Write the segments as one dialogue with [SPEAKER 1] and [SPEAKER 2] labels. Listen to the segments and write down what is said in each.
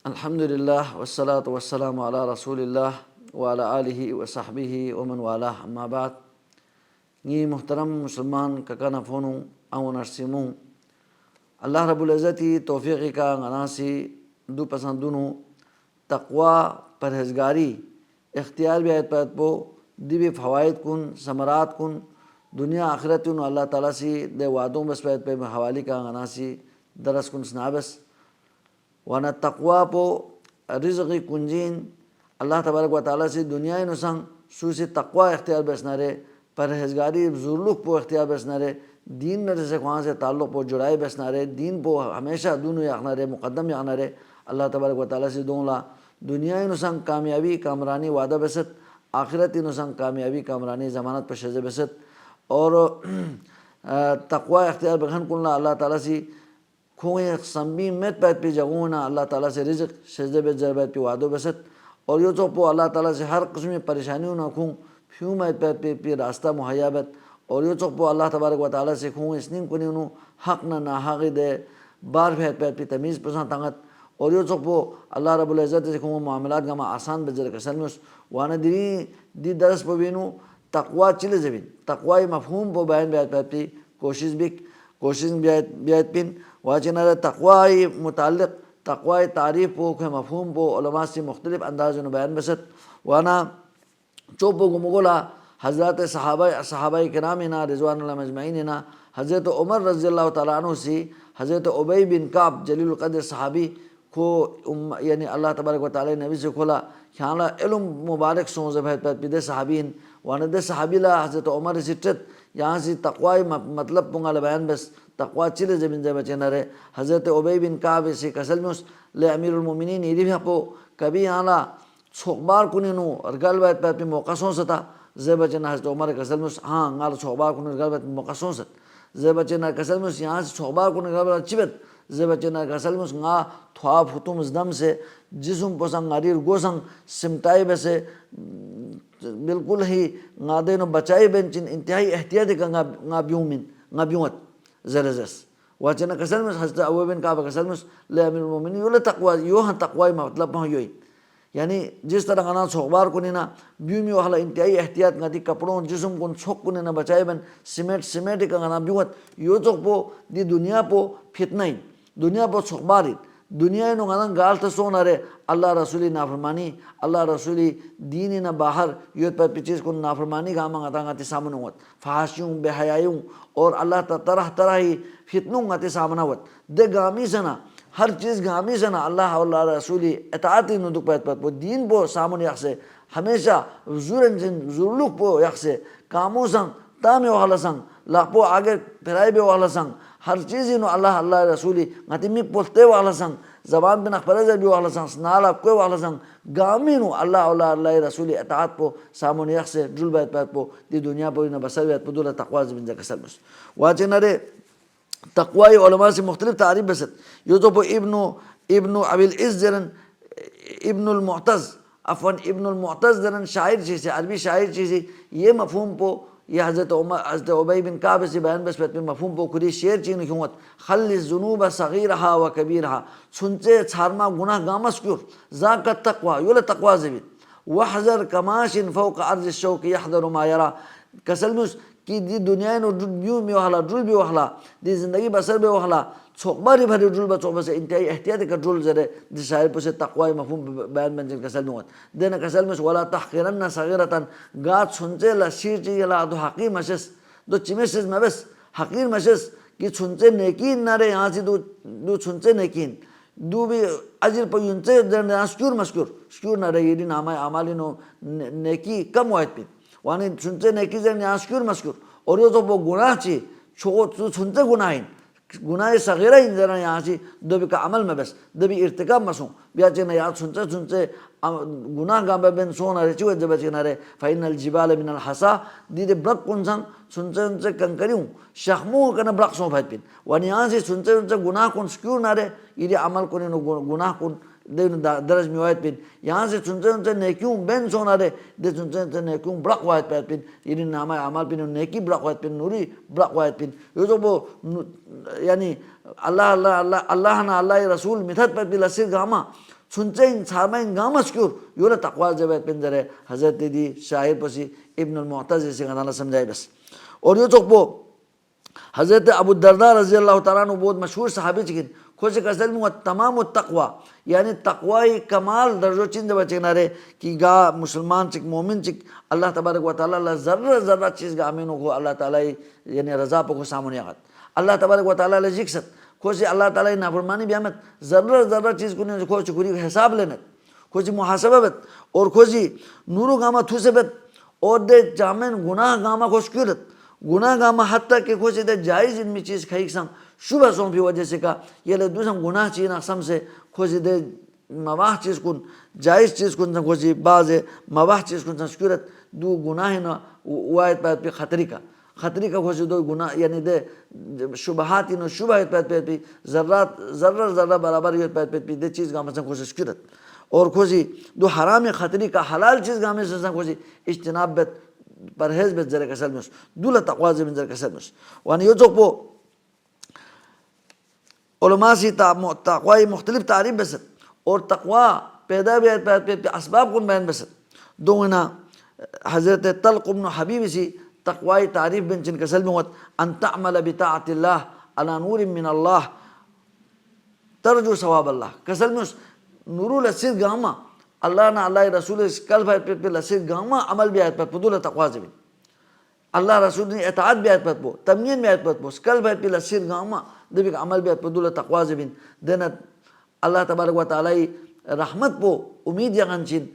[SPEAKER 1] الحمدللہ والصلاة والسلام علی رسول اللہ وعلی آلہ وصحبہ ومن والہ اما بعد. یہ محترم مسلمان ککنا فونو او نرسیمو اللہ رب العزتی توفیقی کا غناسی دو پسندونو تقوی پرہیزگاری اختیار بھی آیت پایت پو دی بھی فوائد کن ثمرات کن دنیا آخرت کن اللہ تعالیٰ سی دے وعدوں بس پایت پہ حوالی کا غناسی درس کن سنابس وانا تقوی پو رزقی کنجین اللہ تبارک و تعالیٰ سے دنیا نسنگ سوسی تقوی اختیار بیسنارے پرہیزگاری زورلوک پو اختیار بیسنارے دین نہ جیسے وہاں سے تعلق پو جڑائے بیسنارے دین پو ہمیشہ دونوں یعنارے مقدم یعنارے اللہ تبارک و تعالیٰ سے دون لا دنیا نسنگ کامیابی کامرانی وعدہ بیست آخرتی نسنگ کامیابی کامرانی ضمانت پر شزے بیست اور تقوی اختیار بخن کن لا اللہ تعالیٰ سے کھوئے سنبی میت پیت پی جگونا اللہ تعالیٰ سے رزق شزدے بیت جربیت پی وعدو بست اور یو تو پو اللہ تعالیٰ سے ہر قسم پریشانیوں نہ کھوں پھیوں میت پیت پی راستہ مہیا بیت اور یو تو پو اللہ تبارک و تعالیٰ سے کھوں اسنین کنی انہوں حق نہ ناحقی دے بار پیت پیت پی تمیز پسان تنگت اور یو تو پو اللہ رب العزت سے کھوں معاملات گما آسان بجر کسل میں وانا دی درس پو بینو تقوی چلے زبین تقوی مفہوم پو بیان بیت پیت پی کوشش بیت پین واجنار تقوی متعلق تقوی تعریف پو کہ مفہوم پو علماء سے مختلف انداز میں بیان بست وانا چوپو گمگولا حضرات صحابہ کرامنا رضوان اللہ مجمعیننا حضرت عمر رضی اللہ تعالیٰ عنہ سی حضرت عبی بن کعب جلیل القدر صحابی کو یعنی اللہ تبارک و تعالی نبی سے کھولا خیالا علم مبارک سوں زبہت پر پیدے صحابین وانا دے صحابی لا حضرت عمر سٹرت یہاں سے تقوی مطلب پنگا بیان بس تقوی چلے زمین زی بچے نہ رہے حضرت عبی بن کعب سے کسل میں لے امیر المومنین ایدی بھی پو کبھی آنا چھوکبار کنی نو اور گل بیت پیت پی موقع سوں ستا زی بچے نہ حضرت عمر کسل میں ہاں گال چھوکبار کنی گل بیت پی موقع سوں ست زی بچے نہ کسل میں یہاں سے چھوکبار کنی گل بیت اچھی بیت زی بچے نہ کسل میں گا تھواب حتم ازدم سے جسم پسنگ غریر گوسنگ سمٹائی بسے بالکل ہی غادے نو بچائی بینچن انتہائی احتیاطی کا غا بیومت زرزس واچنا کسل میں حضرت ابو بن کعب کسل میں لے امیر المومنین یو لے تقوی یو ہاں تقوی مطلب پہاں یوئی یعنی جس طرح غنا چھوکبار کنی نا بیومی وحلا انتہائی احتیاط گا دی کپڑوں جسم کن چھوک کنی نا بچائی بین سمیٹ کا غنا بیوت یو چوک پو دی دنیا پو فتنائی دنیا پو چھوکباری دنیا نو غنا گال تا سو نہ رے اللہ رسولی نافرمانی اللہ رسولی دینی نہ باہر یوت پر پیچیز کن نافرمانی گا مانگا تا گاتی سامن ہوت فحاشیوں بے حیائیوں اور اللہ تا طرح ہی فتنوں گاتی سامن ہوت دے گامی سنا ہر چیز گامی سنا اللہ واللہ رسولی اطاعتی نو دک پیت پو دین پو سامن یک سے ہمیشہ زورلوک پو یک سے کامو سنگ تامی وحلا سنگ لاپو آگے پھرائی بے وحلا سنگ ہر چیزی نو اللہ رسولی غاتی می پولتے والا سنگ زبان بنا پرزر بھی والا سنگ سنالا کوئی والا سنگ گامی نو اللہ رسولی اطاعت پو سامون یک سے جل بیت پیت پو دی دنیا پو انہا بسر بیت پو دولا تقوی زمین جا کسل بس واچے نرے تقوی علماء سے مختلف تعریف بست یو تو پو ابن ابی العز جرن ابن المعتز جرن شاعر چیزی عربی شاعر چیزی یہ مفہوم پو یہ حضرت عبی بن کعب سے بیان بس میں مفہوم پو کری شعر چین کیونت خلی الذنوب صغیرہا و کبیرہا سنچے چھارما گناہ گامس کیور ذاک التقوی یول تقوی زبید وحذر کماش فوق عرض الشوک یحذر ما یرا کسلمس کی دی دنیا نو بیو میں وحلا ڈرل بھی وحلا دی زندگی بسر بھی وحلا چھوکباری بھری ڈرل بچو بسے انتہائی احتیاطی کا ڈرل زرے دی شاعر پسے تقوی مفہوم بیان بنجن کسل میں دینا کسل میں ولا تحقیرن صغیرتن گات سنچے لشیر چیئے لا دو حقیر مشس دو چمیشز مبس حقیر مشس کی سنچے نیکین نہ رے یہاں سے دو سنچے نیکین دو بھی اجر پر یونچے درنے شکور مشکور شکور نہ رے یہ دی نامہ عمالی نو نیکی کم وائد پی وانی سنچے نیکی درنے شکور مشکور اور یہ تو وہ گناہ چی چھو سنچے گناہین گناہ صغیرہ ہی ذرا یہاں سے دو بھی کا عمل میں بس دو بھی ارتکاب مسوں بیا چینا یاد سنچے گناہ گا بین سونا رہے چوئے جب چینا رہے فَإِنَّ الْجِبَالَ مِنَ الْحَسَا دیدے برق کن سنگ سنچے کنکریوں شخموں کنا برق سوں بھائی پین وانی یہاں سے سنچے گناہ کن سکیور نہ رہے یہ عمل کنی نو گناہ کن دے درج میں وائد پین یہاں سے سنچے نیکیوں بین سونا رہے دے سنچے نیکیوں برق وائد پین پین یہ نامہ عمل پین نیکی برق وائد پین نوری برق وائد پین یہ تو وہ یعنی اللہ نا اللہ رسول متھت پر بھی لسیر گاما سنچین سارمین گامس کیور یولا تقوا جبیت پندرے حضرت دی شاعر پسی ابن المعتز سے غدانا سمجھائے بس. اور یہ چوک پو حضرت ابو الدرداء رضی اللہ تعالیٰ عنہ بہت مشہور صحابی چکن خوش کسل میں تمام التقوی یعنی تقوی کمال درجو چند بچنا رہے کہ گا مسلمان چک مومن چک اللہ تبارک و تعالیٰ اللہ ذرہ ذرہ چیز گا امینوں کو اللہ تعالیٰ یعنی رضا پہ کو سامنے آگت اللہ تبارک و تعالیٰ علیہ جکست خوشی اللہ تعالیٰ نافرمانی بیامت ذرہ ذرہ چیز کو نہیں خوش چکوری حساب لینت خوشی محاسبہ بت اور خوشی نورو گاما تھوسے بت اور دے جامن گناہ گاما خوش کیورت گناہ گاما حتیٰ کہ خوشی دے جائز ان میں چیز کھائیک سم شبہ سوں بھی وجہ سے کہا یہ لے دوسرا گناہ چیز اقسام سے خوشی دے مواح چیز کن جائز چیز کن سن خوشی بعض مواح چیز کن سن سکورت دو گناہ نا وائد پید پی خطری کا خوشی دو گناہ یعنی دے شبہاتی نو شبہ پید پی ذرہ برابر یہ پید پی دے چیز گاما سن خوشی سکورت اور خوشی دو حرام خطری کا حلال چیز گاما سن خوشی اجتناب بیت پرہیز بیت ذرہ کسل مس دولا تقوی زمین ذرہ کسل مس وانی یہ چوک پو علماء سی تقوی مختلف تعریف بسد اور تقوی پیدا بیت اسباب کن بیان بسد دونا حضرت طلق بن حبیب سی تقوی تعریف بن چن کسل موت ان تعمل بطاعت اللہ علی نور من اللہ ترجو ثواب اللہ کسل مس نورو لسید گاما اللہ نا اللہ رسول قلب ہے پہ لسید گاما عمل بھی آیت پر پدول تقوی زمین اللہ رسول نے اطاعت بھی آیت پر پو تمین بھی آیت پر پو قلب ہے پہ لسید گاما دبی عمل بھی آیت پدول تقوی زمین دینت اللہ تبارک و تعالی رحمت پو امید یغن چین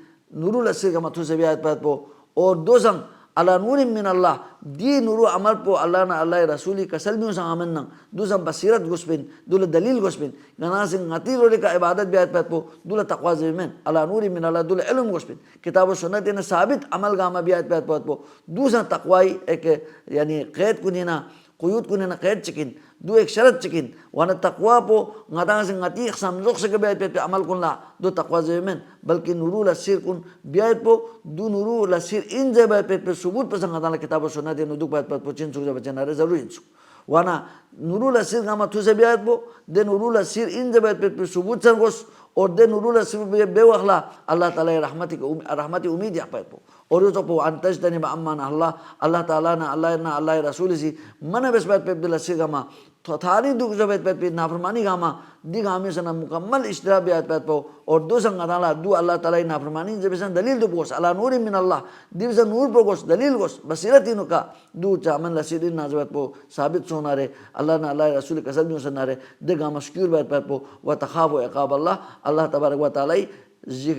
[SPEAKER 1] نورو لسید گاما تھو سے بھی آیت پر پو اور دو سنگ اللہ نور من اللہ دی نورو عمل پو اللہ نا اللہ رسولی کسل بھی اسا آمن ننگ دو سنگ بصیرت گسپن دول دلیل گسپن گنا سنگ غتی روڑی کا عبادت بھی آیت پر پو دول تقوی زمین اللہ نور من اللہ دول علم گسپن کتاب و سنت نے ثابت عمل گاما بھی آیت پر پو دو سنگ تقوی ایک یعنی قید کنینا قیود کنینا قید چکن دو ایک شرط چکن وانا تقوی پو غدان سے غتی اقسام زخ سے بیایت پہ عمل کن لا دو تقوی زمین بلکہ نورو لسیر کن بیایت پو دو نورو لسیر ان جے بیایت پہ ثبوت پسند غدان کتاب و سنت نو دو بیایت پو چین سو جا بچے نارے ضروری انسو وانا نورو لسیر گاما تھو سے بیایت پو دے نورو لسیر ان جے بیایت پہ ثبوت سن گوس اور دے نورو لسیر بے وخلا اللہ تعالی رحمتی امید یا پہ پو اور یہ تو پو انتجتنی با امان اللہ تعالیٰ نا اللہ رسول سی من بس بیت پہ لسیر گاما تھاری دکھ جو بیت پہ نافرمانی گاما دی گامی سنا مکمل اشتراب بیت پہ پو اور دو سنگ تعالیٰ دو اللہ تعالیٰ نافرمانی جب سن دلیل دو پوس اللہ نور من اللہ دیو سن نور پو گوس دلیل گوس بصیرتی نو کا دو چامن لسیرین نازویت پو ثابت سونا رے اللہ نا اللہ رسول کسل بھی سنا رے دے گاما شکور بیت پہ پو و تخاف و عقاب اللہ تبارک و تعالیٰ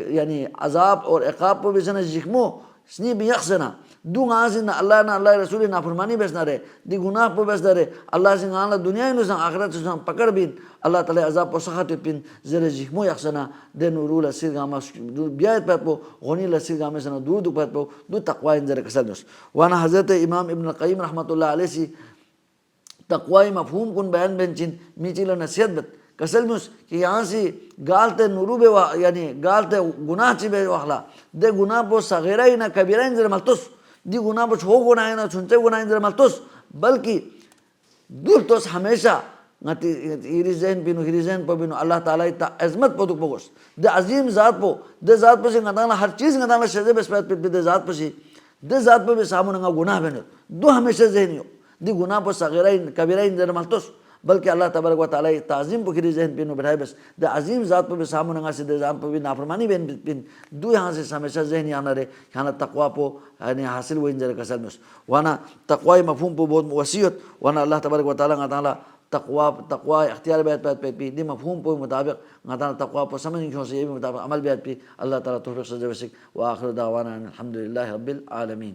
[SPEAKER 1] یعنی عذاب اور عقاب پو بھی سنا جکمو سنی بھی یقصنا دو غازی نا اللہ رسول نافرمانی بیسنا رہے دی گناہ پو بیسنا رہے اللہ سے غانا دنیا ہی نوزن آخرت سے پکڑ بین اللہ تعالی عذاب پو سخت پین زیر جہمو یقصنا دے نورو لسیر گاما بیایت پید پو غنی لسیر گاما سنا دور دو پید پو دو تقوی انزر کسل نوس وانا حضرت امام ابن القیم رحمت اللہ علیہ سی تقوی مفہوم کن بیان بین چین میچی لنسیت بت کسل موس کہ یہاں سی گالتے نورو بے یعنی گالتے گناہ چی بے وخلا دے گناہ پو صغیرہ ہی نا کبیرہ انزر ملتوس دی گناہ پو چھو گناہ ہی نا چھنچے گناہ انزر ملتوس بلکہ دور توس ہمیشہ ہیری ذہن پینو ہیری ذہن پو بینو اللہ تعالیٰ تا عظمت پو دک پو گوس دے عظیم ذات پو دے ذات پو سی نتانا ہر چیز نتانا شزے بس پیت پی دے ذات پو سی دے ذات پو بھی ساموننگا گناہ بینو دو ہمیشہ ذہنی ہو دی گناہ پو صغیرہ ہی کبیرہ انزر ملتوس بلکہ اللہ تبارک و تعالی تعظیم پو کری ذہن پینو بٹھائے بس دے عظیم ذات پو بھی ساموننگا سی دے ذات پو بھی نافرمانی بین دو یہاں سے ہمیشہ ذہنی آنا رہے یہاں تقوی پو یعنی حاصل وہ انجر کسل میں وانا تقوی مفہوم پو بہت وسیعت وانا اللہ تبارک و تعالی تقوی اختیار بیت پید پی دی مفہوم پو مطابق غتانا تقوی پو سمجھیں کیوں سے یہ بھی مطابق عمل بیت پی اللہ تعالی توفیق سجا وسک وآخر دعوانا الحمدللہ رب العالمین.